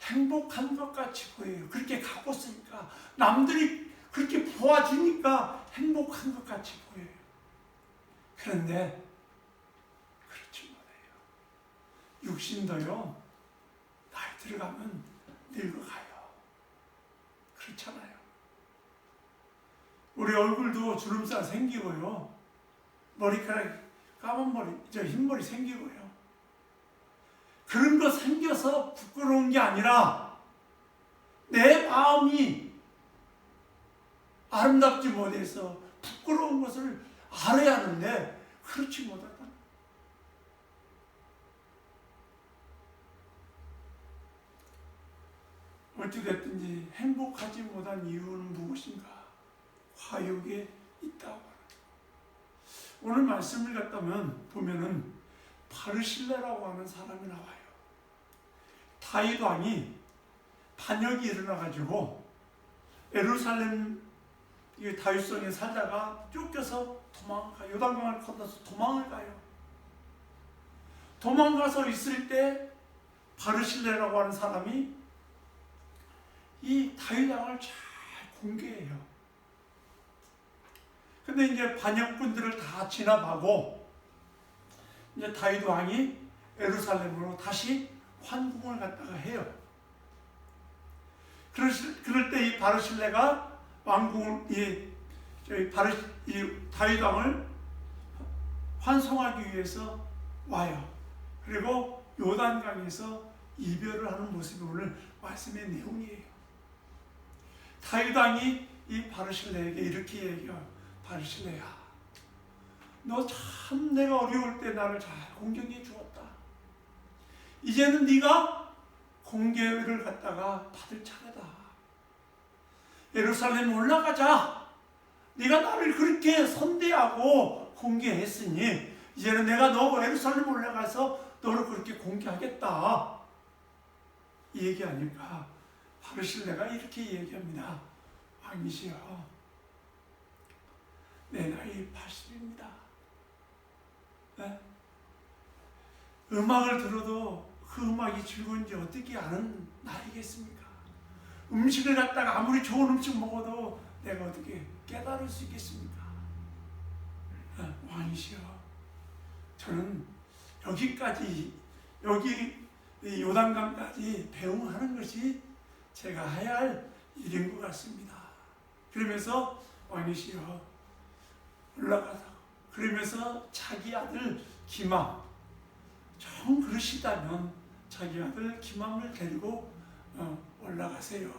Speaker 1: 행복한 것 같이 보여요. 그렇게 갖고 있으니까 남들이 그렇게 보아주니까 행복한 것 같이 보여요. 그런데 그렇지 못해요. 육신도요. 나이 들어가면 늙어가요. 그렇잖아요. 우리 얼굴도 주름살 생기고요. 머리카락 까만 머리, 흰머리 생기고요. 그런 거 생겨서 부끄러운 게 아니라 내 마음이 아름답지 못해서 부끄러운 것을 알아야 하는데 그렇지 못하다. 어찌됐든지 행복하지 못한 이유는 무엇인가? 화욕에 있다고. 오늘 말씀을 갖다면 보면은 바르실레라고 하는 사람이 나와요. 다윗 왕이 반역이 일어나가지고 예루살렘 다윗성에 살다가 쫓겨서 도망가요. 요단강을 건너서 도망을 가요. 도망가서 있을 때 바르실레라고 하는 사람이 이 다윗 왕을 잘 공개해요. 근데 이제 반역군들을 다 진압하고 이제 다윗 왕이 예루살렘으로 다시 환궁을 갖다가 해요. 그럴 때 이 바르실레가 다윗 왕을 환송하기 위해서 와요. 그리고 요단강에서 이별을 하는 모습이 오늘 말씀의 내용이에요. 다윗 왕이 이 바르실레에게 이렇게 얘기해요. 바르실레야, 너 참 내가 어려울 때 나를 잘 공경해 주었다. 이제는 네가 공개를 갖다가 받을 차례다. 예루살렘 올라가자. 네가 나를 그렇게 선대하고 공개했으니 이제는 내가 너 예루살렘 올라가서 너를 그렇게 공개하겠다. 이 얘기 아닐까? 바르실레가 이렇게 얘기합니다. 왕이시여, 내 나이 80입니다. 네? 음악을 들어도 그 음악이 즐거운지 어떻게 아는 나이겠습니까? 음식을 갖다가 아무리 좋은 음식 먹어도 내가 어떻게 깨달을 수 있겠습니까? 네, 왕이시여, 저는 여기까지 여기 요단강까지 배웅하는 것이 제가 해야 할 일인 것 같습니다. 그러면서 왕이시여 올라가서 그러면서 자기 아들 기맘 정 그러시다면 자기 아들 기맘을 데리고 올라가세요.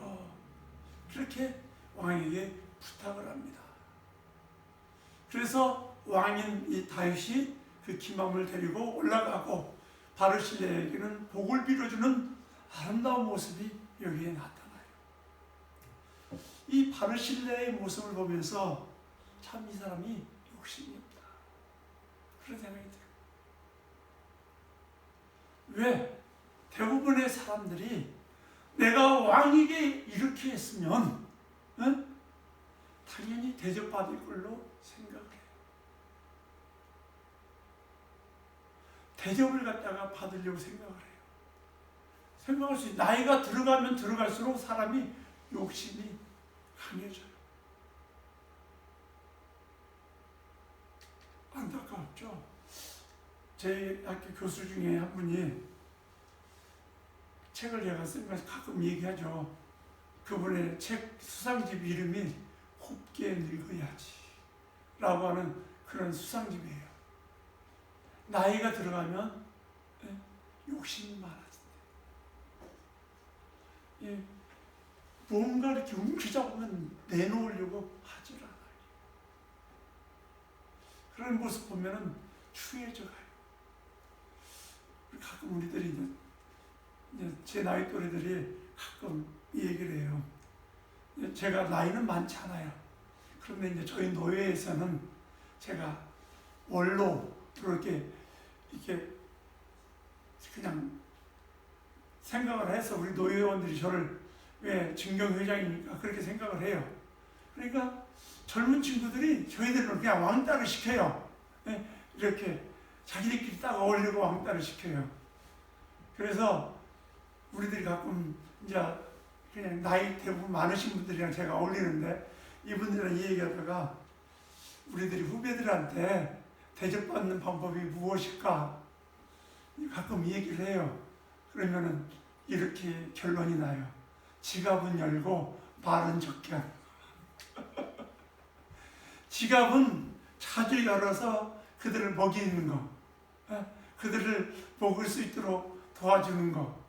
Speaker 1: 그렇게 왕에게 부탁을 합니다. 그래서 왕인 이 다윗이 그 기맘을 데리고 올라가고 바르실레에게는 복을 빌어주는 아름다운 모습이 여기에 나타나요. 이 바르실레의 모습을 보면서 참 이 사람이 욕심이 없다. 그런 생각이 들어요. 왜? 대부분의 사람들이 내가 왕에게 이렇게 했으면 당연히 대접받을 걸로 생각해요. 대접을 갖다가 받으려고 생각을 해요. 생각할 수 있어요. 나이가 들어가면 들어갈수록 사람이 욕심이 강해져요. 안타깝죠? 제 학교 교수 중에 한 분이 책을 제가 쓰면서 가끔 얘기하죠. 그분의 책 수상집 이름이 곱게 늙어야지 라고 하는 그런 수상집이에요. 나이가 들어가면 욕심이 많아진대. 뭔가 이렇게 움켜잡으면 내놓으려고 하질 않아요. 그런 모습 보면은 추해져 가요. 가끔 우리들이 이제 제 나이 또래들이 가끔 이 얘기를 해요. 제가 나이는 많지 않아요. 그런데 이제 저희 노예에서는 제가 원로 이렇게 그냥 생각을 해서 우리 노예원들이 저를 왜 증경회장이니까 그렇게 생각을 해요. 그러니까 젊은 친구들이 저희들은 그냥 왕따를 시켜요. 이렇게 자기들끼리 딱 어울리고 왕따를 시켜요. 그래서 우리들이 가끔 이제 그냥 나이 대부분 많으신 분들이랑 제가 어울리는데 이분들이랑 이 얘기하다가 우리들이 후배들한테 대접받는 방법이 무엇일까 가끔 이 얘기를 해요. 그러면은 이렇게 결론이 나요. 지갑은 열고 말은 적게 하는 거. 지갑은 자주 열어서 그들을 먹이는 거, 그들을 먹을 수 있도록 도와주는 거,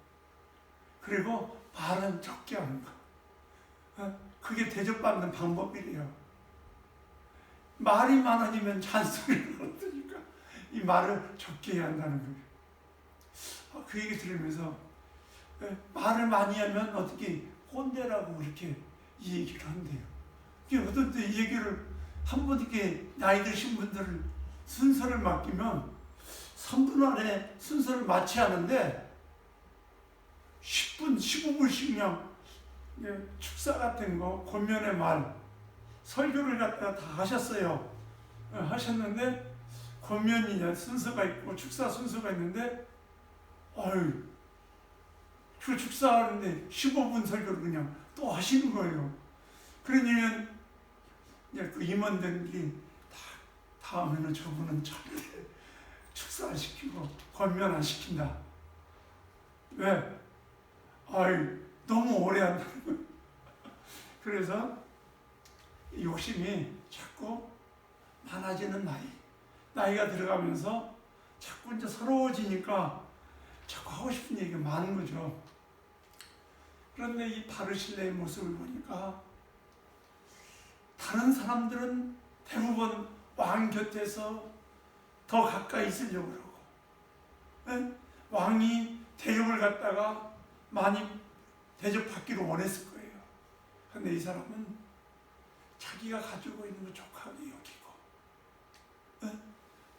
Speaker 1: 그리고 말은 적게 하는 거. 그게 대접받는 방법이래요. 말이 많아지면 잔소리를 얻으니까 이 말을 적게 해야 한다는 거예요. 그 얘기 들으면서 말을 많이 하면 어떻게 꼰대라고 그렇게 이 얘기를 한대요. 어떤 때 이 얘기를 한번 이렇게 나이 드신 분들을 순서를 맡기면 3분 안에 순서를 마취하는데 10분, 15분씩 그냥 축사 같은 거, 권면의 말, 설교를 갖다가 다 하셨어요. 하셨는데 권면이 순서가 있고 축사 순서가 있는데 아유, 그 축사하는데 15분 설교를 그냥 또 하시는 거예요. 그러냐면 그 임원들이 다음에는 저분은 절대 축사 안 시키고 권면 안 시킨다. 왜? 아유, 너무 오래 한다는 거예요. 그래서 욕심이 자꾸 많아지는 나이가 들어가면서 자꾸 이제 서러워지니까 자꾸 하고 싶은 얘기가 많은 거죠. 그런데 이 바르실레의 모습을 보니까 다른 사람들은 대부분 왕 곁에서 더 가까이 있으려고 그러고 왕이 대접을 갖다가 많이 대접받기를 원했을 거예요. 그런데 이 사람은 자기가 가지고 있는 걸 족하게 여기고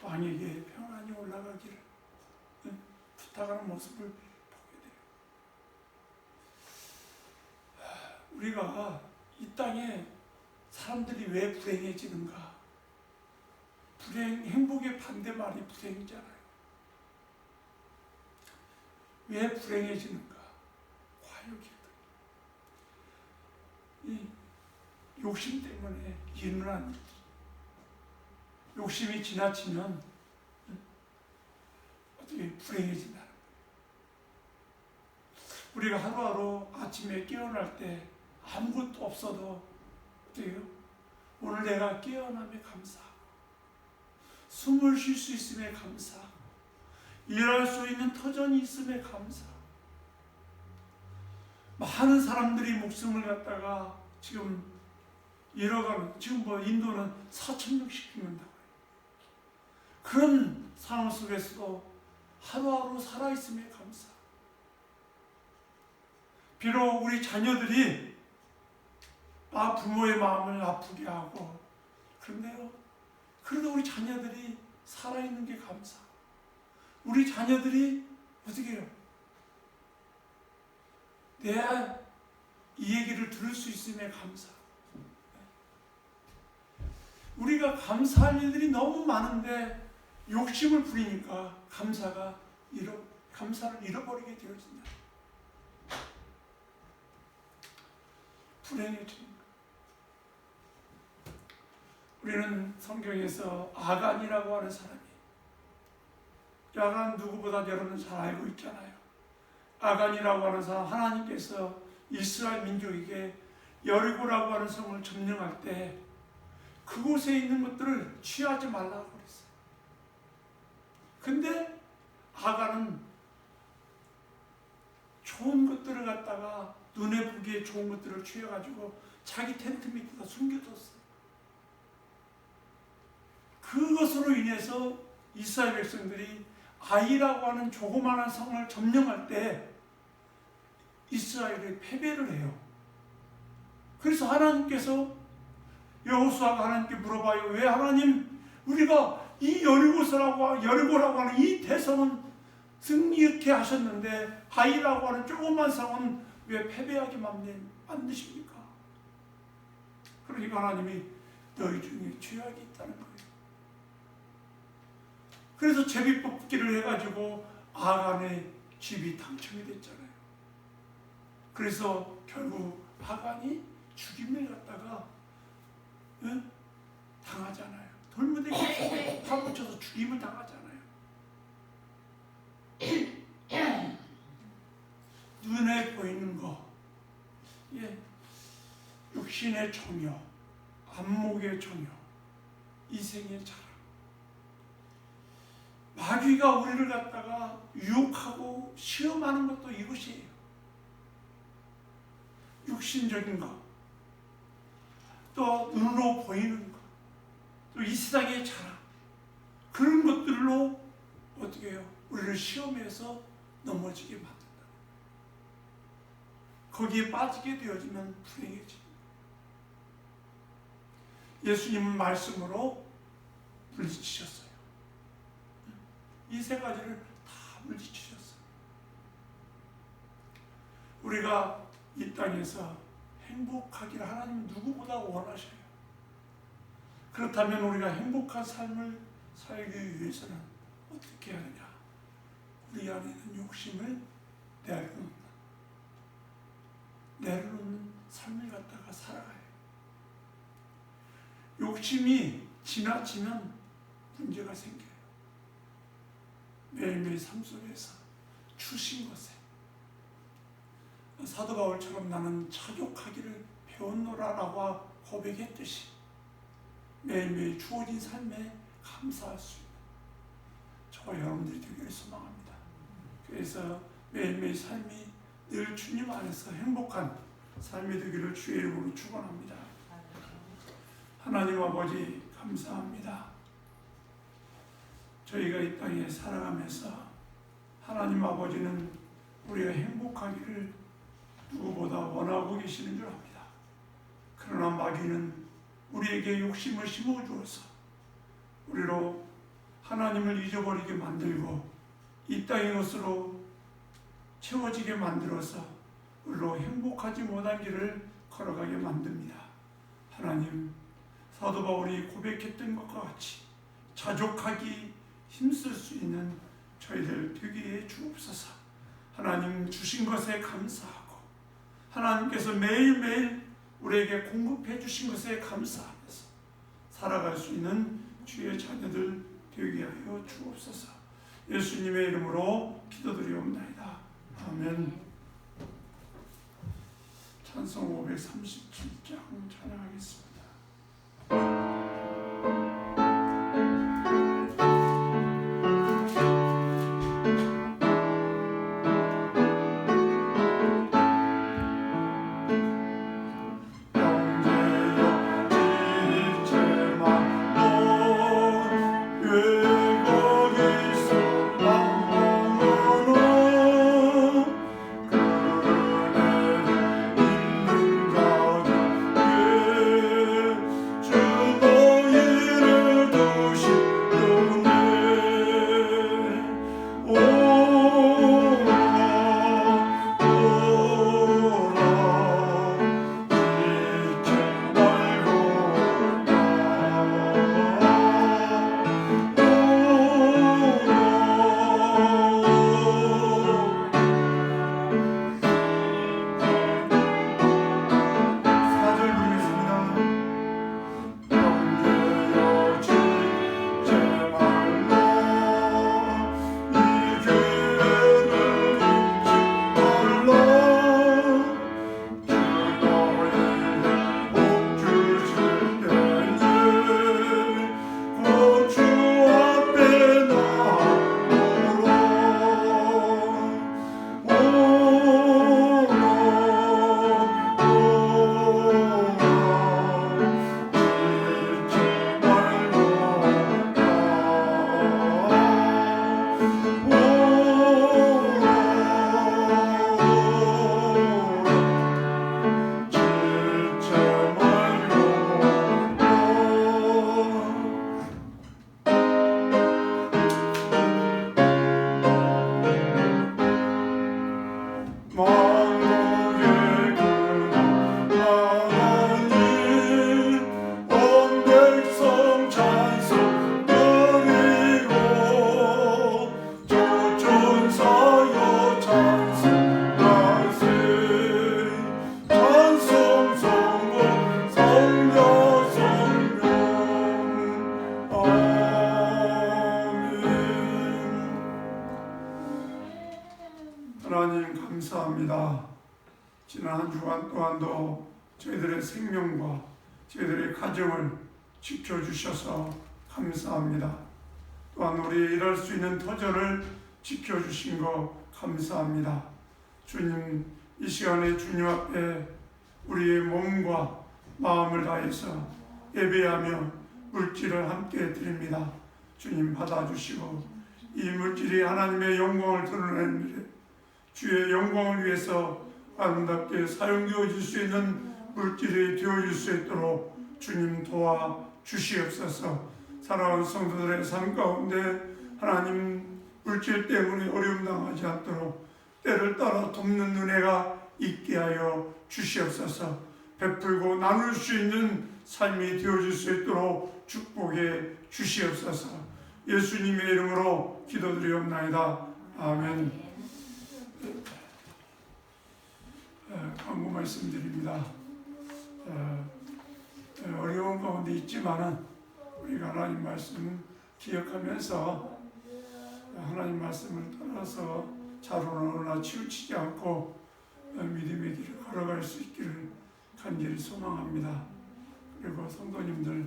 Speaker 1: 왕에게 평안히 올라가기를 부탁하는 모습을 보게 돼요. 우리가 이 땅에 사람들이 왜 불행해지는가? 행복의 반대말이 불행이잖아요. 왜 불행해지는가? 과욕이거든요. 이 욕심 때문에 일어난 일들. 욕심이 지나치면 어떻게 불행해진다는 거예요. 우리가 하루하루 아침에 깨어날 때 아무것도 없어도 어때요? 오늘 내가 깨어남에 감사하고 숨을 쉴 수 있음에 감사하고 일할 수 있는 터전이 있음에 감사하고 많은 사람들이 목숨을 갖다가 지금 잃어가는 지금 인도는 4,000명씩 죽는다고 해요. 그런 상황 속에서도 하루하루 살아있음에 감사하고 비록 우리 자녀들이 부모의 마음을 아프게 하고 그런데요. 그래도 우리 자녀들이 살아있는 게 감사하고 우리 자녀들이 어떻게 해요? 내 이 얘기를 들을 수 있음에 감사하고 우리가 감사할 일들이 너무 많은데 욕심을 부리니까 감사를 잃어버리게 되어진다. 불행해지는 거예요. 우리는 성경에서 아간이라고 하는 사람이, 아간 누구보다 여러분 잘 알고 있잖아요. 아간이라고 하는 사람, 하나님께서 이스라엘 민족에게 여리고라고 하는 성을 점령할 때 그곳에 있는 것들을 취하지 말라고 그랬어요. 근데 아간은 좋은 것들을 갖다가 눈에 보기에 좋은 것들을 취해가지고 자기 텐트 밑에다 숨겨뒀어요. 그것으로 인해서 이스라엘 백성들이 아이라고 하는 조그마한 성을 점령할 때 이스라엘이 패배를 해요. 그래서 하나님께서 여호수아가 하나님께 물어봐요. 왜 하나님, 우리가 이 여리고라고 하는 이 대성은 승리케 하셨는데 아이라고 하는 조그만 성은 왜 패배하게 만드십니까? 그러니까 하나님이 너희 중에 죄악이 있다는 거예요. 그래서 제비뽑기를 해가지고 아간의 집이 당첨이 됐잖아요. 그래서 결국 아간이 죽임을 갖다가 당하잖아요. 돌무대기에 파묻혀서 죽임을 당하잖아요. 눈에 보이는 거, 육신의 종교, 안목의 종교, 이생의 자랑, 마귀가 우리를 갖다가 유혹하고 시험하는 것도 이것이에요. 육신적인 것, 또 눈으로 보이는 것, 또 이 세상의 자랑, 그런 것들로 어떻게 해요? 우리를 시험해서 넘어지게 만든다. 거기에 빠지게 되어지면 불행해집니다. 예수님은 말씀으로 물리치셨어요. 이 세 가지를 다 물리치셨어요. 우리가 이 땅에서 행복하기를 하나님은 누구보다 원하셔요. 그렇다면 우리가 행복한 삶을 살기 위해서는 어떻게 해야 하느냐? 우리 안에 있는 욕심을 내려놓는 삶을 갖다가 살아가요. 욕심이 지나치면 문제가 생겨요. 매일매일 삶 속에서 주신 것에 사도 바울처럼 나는 차족하기를 배웠노라라고 고백했듯이 매일매일 주어진 삶에 감사할 수 있는 저와 여러분들이 되기를 소망합니다. 그래서 매일매일 삶이 늘 주님 안에서 행복한 삶이 되기를 주의 이름으로 축원합니다. 하나님 아버지 감사합니다. 저희가 이 땅에 살아가면서 하나님 아버지는 우리가 행복하기를 누구보다 원하고 계시는 줄 압니다. 그러나 마귀는 우리에게 욕심을 심어주어서 우리로 하나님을 잊어버리게 만들고 이 땅의 것으로 채워지게 만들어서 우리로 행복하지 못한 길을 걸어가게 만듭니다. 하나님, 사도 바울이 고백했던 것과 같이 자족하기 힘쓸 수 있는 저희들 되게 해 주옵소서. 하나님 주신 것에 감사하고 하나님께서 매일매일 우리에게 공급해 주신 것에 감사하면서 살아갈 수 있는 주의 자녀들 되게 하여 주옵소서. 예수님의 이름으로 기도드리옵나이다. 아멘. 찬송 537장 찬양하겠습니다.
Speaker 3: 그
Speaker 1: 감사합니다. 지난 한 주간 또한도 저희들의 생명과 저희들의 가정을 지켜주셔서 감사합니다. 또한 우리 일할 수 있는 터전을 지켜주신 거 감사합니다. 주님, 이 시간에 주님 앞에 우리의 몸과 마음을 다해서 예배하며 물질을 함께 드립니다. 주님 받아주시고 이 물질이 하나님의 영광을 드러내는 일에 주의 영광을 위해서 아름답게 사용되어질 수 있는 물질이 되어질 수 있도록 주님 도와주시옵소서. 사랑하는 성도들의 삶 가운데 하나님 물질 때문에 어려움 당하지 않도록 때를 따라 돕는 은혜가 있게 하여 주시옵소서. 베풀고 나눌 수 있는 삶이 되어질 수 있도록 축복해 주시옵소서. 예수님의 이름으로 기도드리옵나이다. 아멘. 광고 말씀드립니다. 어려운 가운데 있지만은 우리가 하나님 말씀 기억하면서 하나님 말씀을 따라서 자로나 치우치지 않고 믿음의 길을 걸어갈 수 있기를 간절히 소망합니다. 그리고 성도님들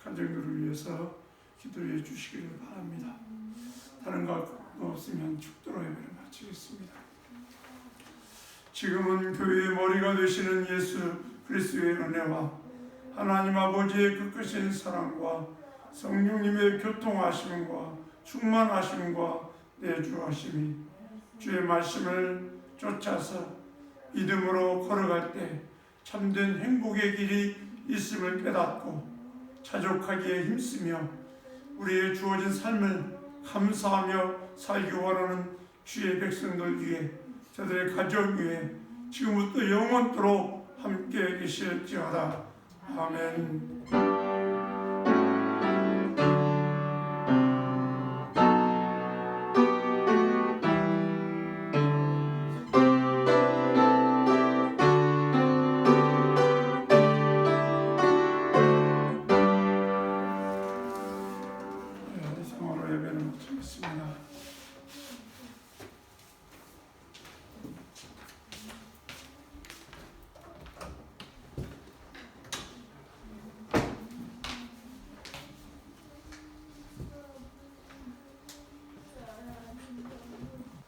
Speaker 1: 가정들을 위해서 기도해 주시기를 바랍니다. 다른 것 없으면 축도로 예배를 마치겠습니다. 지금은 교회의 머리가 되시는 예수 그리스도의 은혜와 하나님 아버지의 그 크신 사랑과 성령님의 교통하심과 충만하심과 내주하심이 주의 말씀을 쫓아서 믿음으로 걸어갈 때 참된 행복의 길이 있음을 깨닫고 자족하기에 힘쓰며 우리의 주어진 삶을 감사하며 살기 원하는 주의 백성들 위해 저들의 가정 위에 지금부터 영원토록 함께 계실지어다. 아멘.